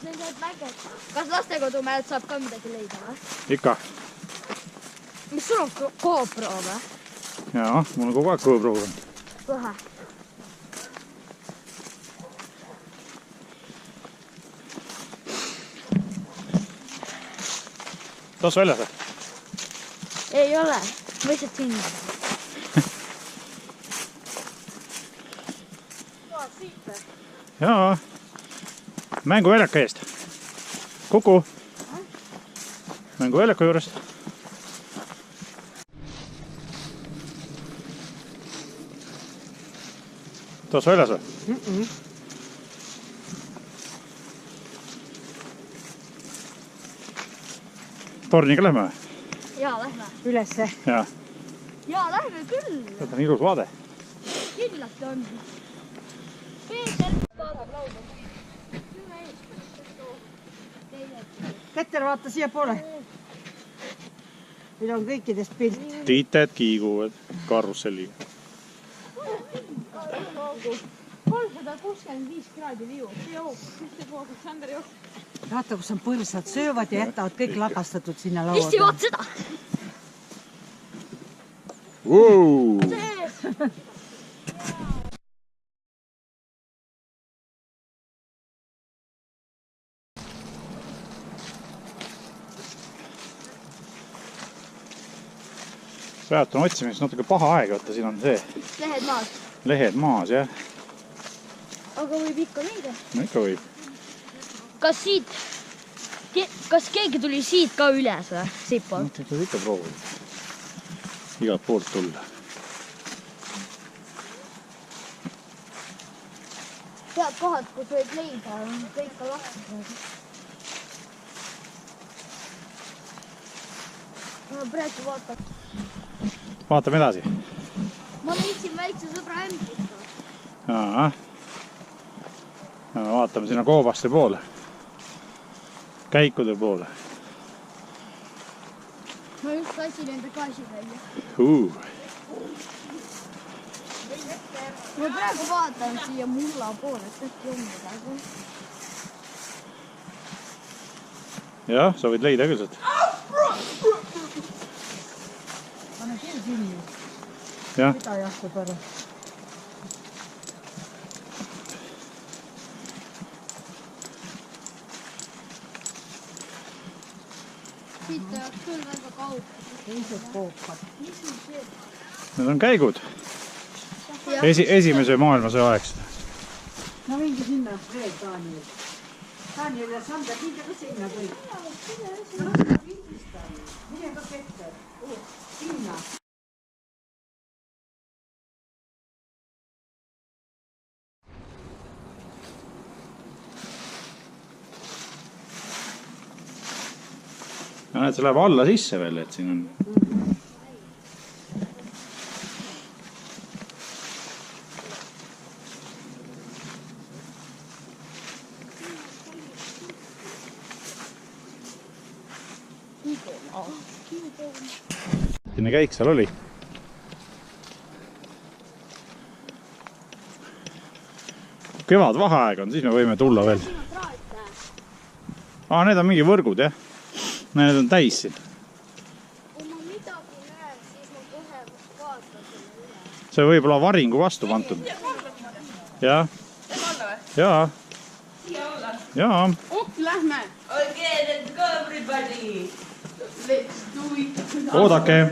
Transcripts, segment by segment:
sellised mäged. Kas lastekodumehelt saab ka midagi leida või? Ikka. Mis sul on GoPro või? Jaa, mul on kogu aeg GoPro. Kohe. Taas väljas või? Ei ole. Lihtsalt siin. Jaa. Mänguväljaka eest. Kuku. Mänguväljaka juurest. Taas väljas või? Torniga lähme või? Jaa, lähme. Ülesse. Jaa. Jaa, lähme küll. Seda on ilus vaade. Kindlasti on. Peeter tahab lauda. Petter, vaata siia poole. Meil on kõikidest pilt. Tiited kiiguvad karusselliga. 365 kraadi liu. Vaata, kus on põrsad, söövad ja jätavad kõik lagastatud sinna laua. Isti vaat seda! Wow! Pealt on otsimiseks natuke paha aeg, vaata siin on see. Lehed maas. Lehed maas, jah. Aga võib ikka leida. No ikka võib. Kas keegi tuli siit ka üles või? Siit poolt? Seda ikka proovida. Igalt poolt tulla. Head kohad, kus võib leida, on kõik ka lahti. Praegu vaata. Vaatame edasi. Ma leidsin väikse sõbra ämbika. Jaa. Vaatame sinna koobaste poole. Käikude poole. Ma just kassin enda gaasi välja. Ma praegu vaatan siia mulla poole, et äkki on midagi. Jah, sa võid leida küll sealt. Pane küll kinni. Jah. Mida jahtub ära? Siit oleks küll väga kaugel. Teised koopad. Need on käigud. Esimese maailmasõja aegsed. No mingi sinna veel, Daniel. Daniel ja Sander, minge ka sinna kõik. Mine ka Petter. Sinna. Ja näed, see läheb alla sisse veel, et siin on. Selline käik seal oli. Kevad vaheaeg on, siis me võime tulla veel. Need on mingi võrgud, jah. Need on täis siin. Kui ma midagi näen, siis ma kohe vaatan selle üle. See võib olla varingu vastu pantud. Jah. Jaa. Jaa. Lähme! Okay, let's go everybody! Let's do it! Oodake!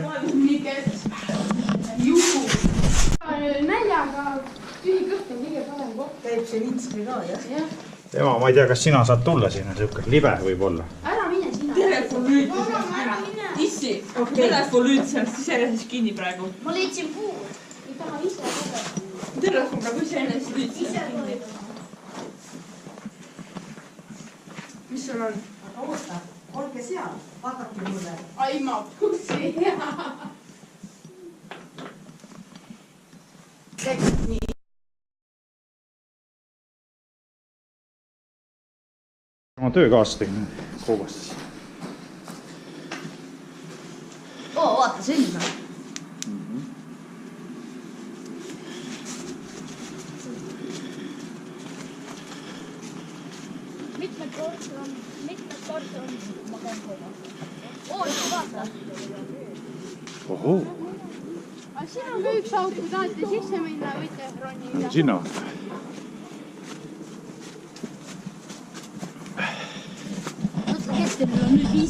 Näljaga tühi kõht on kõige parem koht. Käib see Vinski ka, jah? Ema, ma ei tea, kas sina saad tulla sinna, siuke libe võib olla. Ära mine sina! Ära mine! Issi! Telefon üldse, iseenesest kinni praegu. Ma leidsin puud. Ei taha ise lugeda. Telefon praegu iseenesest üldse kinni. Mis sul on? Aga oota, olge seal, vaadake mulle. Ai, ma pussi! Nii. Oma töökaaslas tegin koobastas. Vaata sinna. Mitmed mitmes kord on ma käin koos. Vaata. Ohoo. Aga siin on ka üks auto, kui tahate sisse minna, võite ronida. Sinna vaata. Võtta keskelil on nüüd 15%.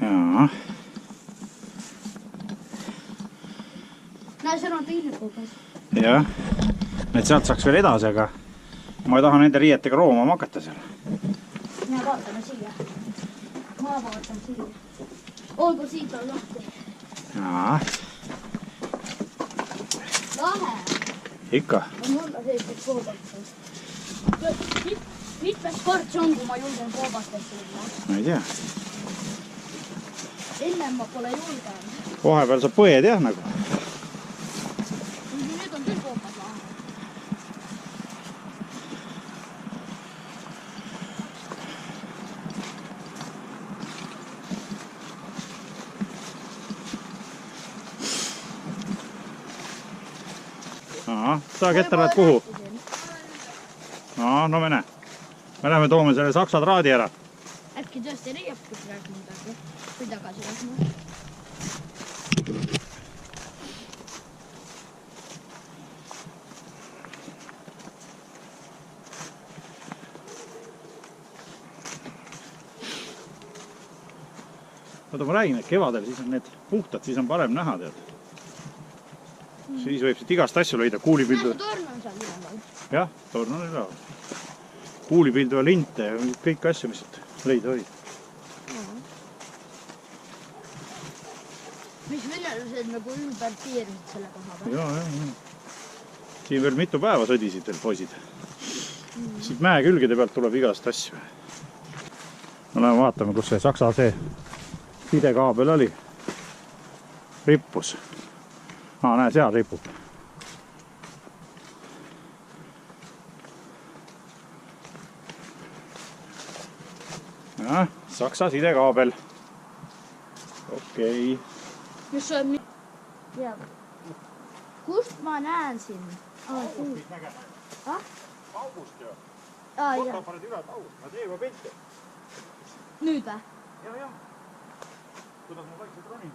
Jaa. Näe, seal on teine kogas. Jah. Need sealt saaks veel edasi, aga ma ei taha nende riietega roomama hakata seal. Minä vaatame siia. Ma vaatan siia. Olko siitä on lahti? Jaa. Lahe. Ikka. On mulla selliseks koobastus. Mitmes kord se on, kun mä julgen koobasta sinne? Ma ei tea. Ennen mä pole julgen. Vahepeal sa põed jah nagu. Nyt on küll koobas lahe. Saa kettä lähed kuhu? No mene. Me lähme toome selle saksa traadi ära. Äkki tõesti leiabki praegu midagi. Või tagasi lähme. Oota, ma räägin, et kevadel siis on need puhtad, siis on parem näha, tead. Siis võib siit igast asju leida, kuulipildu. Näe, su torn on seal üleval. Jah, torn on üleval. Kuulipildu ja linte ja kõik asju, mis siit leida oli. Mis venelased nagu ümber tiirisid selle koha peal? Ja. Siin veel mitu päeva sõdisid veel poisid. Siit mäe külgede pealt tuleb igast asju. No lähme vaatame, kus see saksa sidekaabel oli. Rippus. Näe, seal ripub. Ja, saksa sidekaabel. Okei. Mis on... Kust ma näen siin? August jo. Jah. Paned üle august. Ma teema pilte. Nüüd või? Ja. Kuidas ma vaikselt ronin?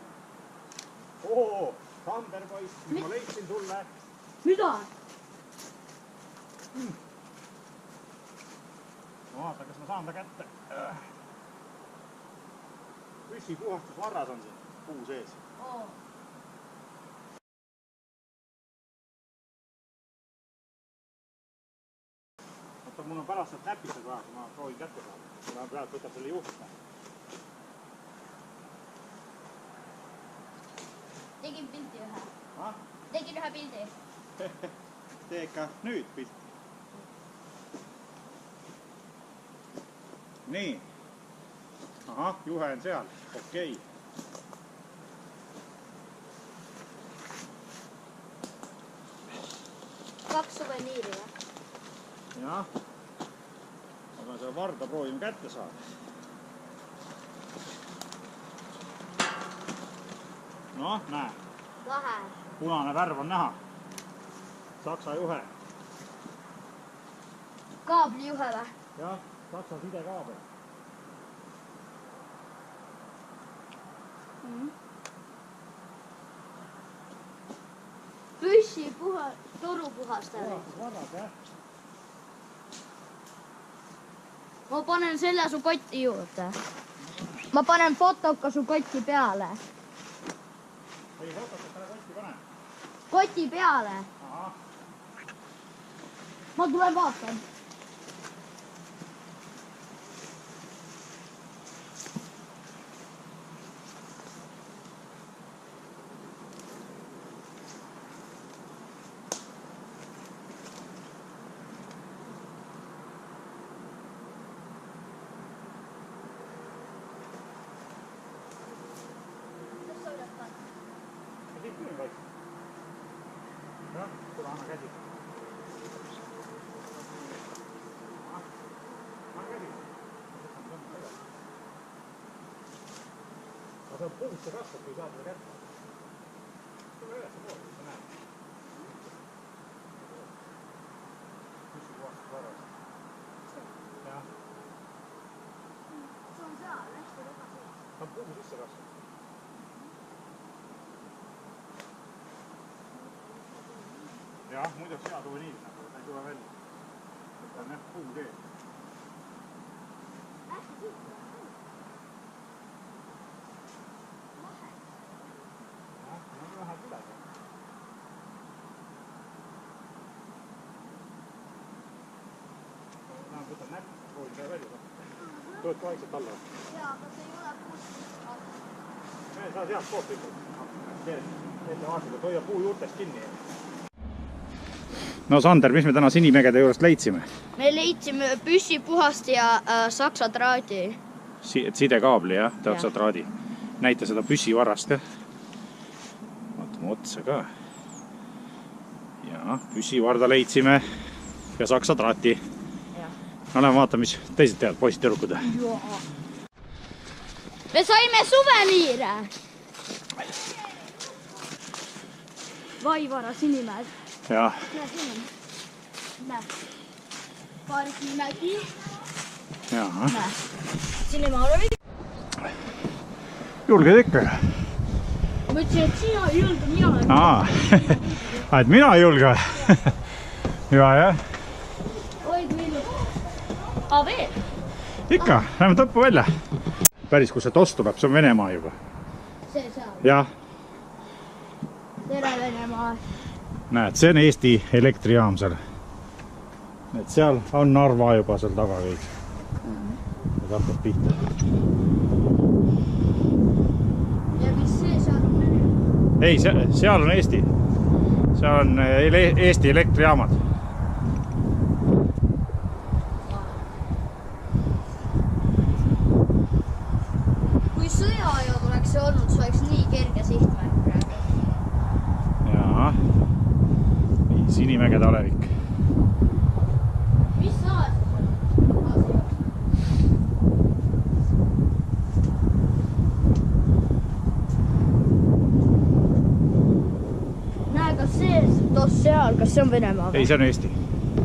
Oo, Sander poiss, mis ma leidsin sulle. Mida? Vaata, kas ma saan ta kätte. Püssi puhastusvarras on siin puu sees. Oota, mul on pärast sealt näpised vaja, kui ma proovin kätte saada. Ma pealt võtab selle juurde. Tegin pildi ühe. Ha? Tegin ühe pildi. Tee ikka nüüd pilti. Nii. Ahah, juhe on seal. Okei. Kaks suveniiri või? Jah. Aga seda varda proovime kätte saada. Noh, näe. Lahe. Punane värv on näha. Saksa juhe. Kaabli juhe või? Jah, saksa sidekaabel. Püssi toru puhastaja. Varras, jah. Ma panen selle su kotti juurde. Ma panen fotoka su kotti peale. Ei, fotokat ära kotti pane. Koti peale. Ahah. Ma tulen vaatan. Jah, punane käsi. puusse kasvab, kui saad seda kätte. Tule ülesse poole, sa näed. Püssi puhastus varas. Jah. See on seal, hästi tagasi. Ta on puu sisse kasvab. Jah, muidugi hea tuua nii, ta ei tule välja. Ta on jah puu tee. Hästi. Jah, läheb üle. Võtan näpp, proovin seda välja. Tuled vaikselt alla. Jaa, aga see ei ole puust. Sa sealt poolt ütled. Ette vaatad, et hoia puu juurtest kinni. No Sander, mis me täna Sinimägede juurest leidsime? Me leidsime püssipuhast ja saksa traadi. Sidekaabli, jah, saksa traadi. Näita seda püssivarrast ka. Vaatame otsa ka. Ja püssivarda leidsime ja saksa traati. No lähme vaatame, mis teised teavad, poisid tüdrukud. Me saime suveniire. Vaivara Sinimäed. Jah. Näe, siin on. Näe. Pargimägi. Jaa. Näe. Sinimaa oli. Julged ikka. Ma ütlesin, et sina ei julge, mina olen. Et mina ei julge. Hüva, jah. Oi, kui ilus. Aa, veel. Ikka, lähme tõppu välja. Päris, kus see tostu peab, see on Venemaa juba. See seal. Jah. Tere Venemaa. Näed, see on Eesti elektrijaam seal. Et seal on Narva juba seal taga kõik. Et hakkab pihta. Ja mis see seal on Venemaa? Ei, seal on Eesti. Seal on Eesti elektrijaamad. Kui sõjaajad oleks see olnud, see oleks nii kerge sihtmärk praegu. Jaa. Sinimägede alevik. Mis aas see on? Näe, kas see toss seal, kas see on Venemaa? Ei, see on Eesti.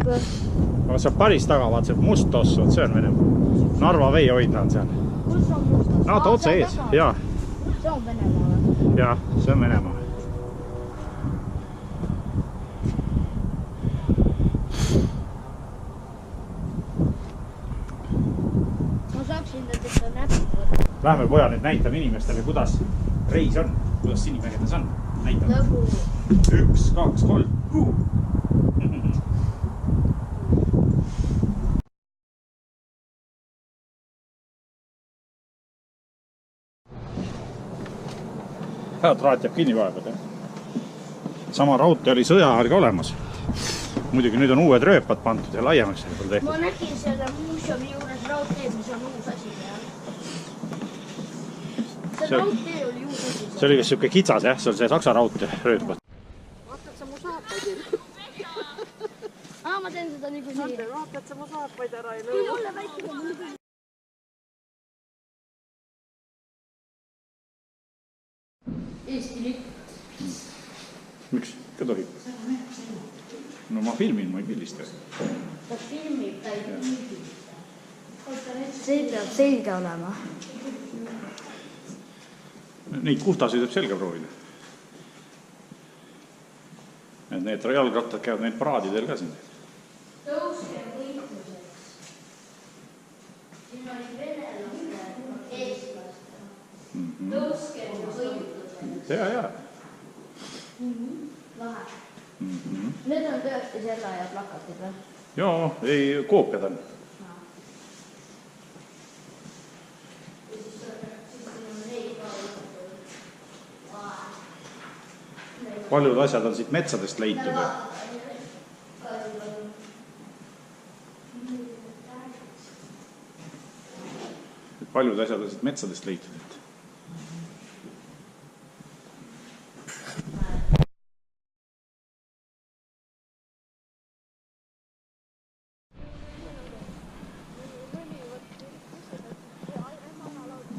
Aga see on päris taga, vaat see must toss, see on Venemaa. Narva veehoidla on seal. Kus on mustas? No, ta otse ees, jaa. See on Venemaa või? Jah, see on Venemaa. Ma saaksin seda näppu võtta. Lähme poja nüüd näitame inimestele, kuidas reis on, kuidas Sinimägedes on. Näitame. Lõbu. 1, 2, 3. Hea traat jääb kinni vahepeal. Sama raudtee oli sõja ajal ka olemas. Muidugi nüüd on uued rööpad pandud ja laiemaks tehtud. Ma nägin selle muuseumi juures raudteed, mis on uus asi peal. See raudtee oli uus asi. See oli vist siuke kitsas, jah, see on see Saksa raudtee rööpad. Vaatad sa mu saapaid ära? Ma teen seda niikuinii. Vaatad sa mu saapaid ära ei Kui lõu? mulle väike on niikuinii. Eesti lipp. Miks? Ka tohib. No ma filmin, ma ei pildista. Ta filmib, ta ei pildi. See peab selge olema. Neid kuhtasid võib selga proovida. Need jalgrattad käivad neid paraadidel ka siin. Tõuske võitluseks. Siin oli venelaste, eestlaste. Tõuske võitluseks. Jaa. Lahe. Need on tõesti selle aja plakatid või? Jaa, ei, koopiad on. Paljud asjad on siit metsadest leitud. Paljud asjad on siit metsadest leitud.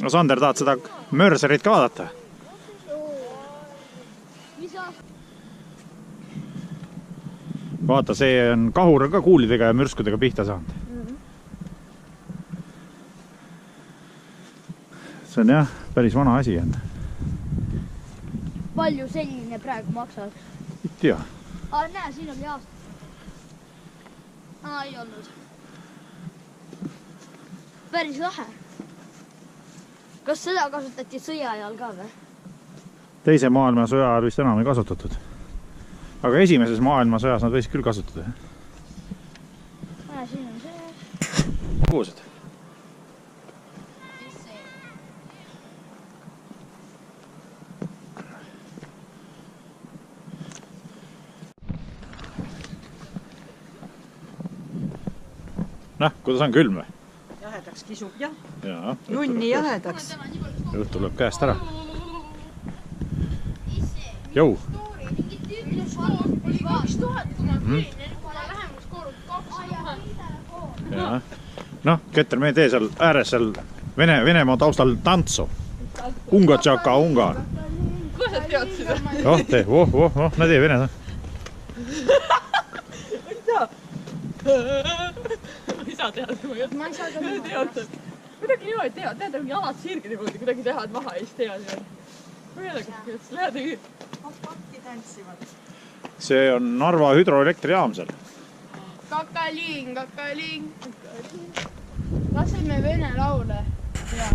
no Sander, tahad seda Mörserit ka vaadata? mis aasta? Vaata, see on kahur ka kuulidega ja mürskudega pihta saanud. See on jah, päris vana asi on. Palju selline praegu maksab? Ei tea. Näe, siin oli aasta. Ei olnud. Päris lahe. Kas seda kasutati sõja ajal ka või? Teise maailmasõja ajal vist enam ei kasutatud. Aga esimeses maailmasõjas nad võisid küll kasutada. Siin on see. Kuused. Kuidas on külm või? Jahedaks kisub jah. Jaa. Junni jahedaks. Õhtu tuleb käest ära. Jou. Oli 2000, kui ma tulin, kuna vähemus koorud 2000. Jaa. Noh, Keter, me ei tee seal ääres seal Venemaa taustal tantsu. Unga-tšaka, unga. Kus sa teadsid? Oh, tee, nad ei vene. Ei saa teha, kui ma ei saa teada. Kuidagi niimoodi teha, tead, kui jalad sirgi niimoodi kuidagi teha, et maha ei teha. Ma ei tea, kuidas lähed ei... Pakki tantsivad. See on Narva hüdroelektrijaam seal. Kakaliin. Laseme vene laule. Ja.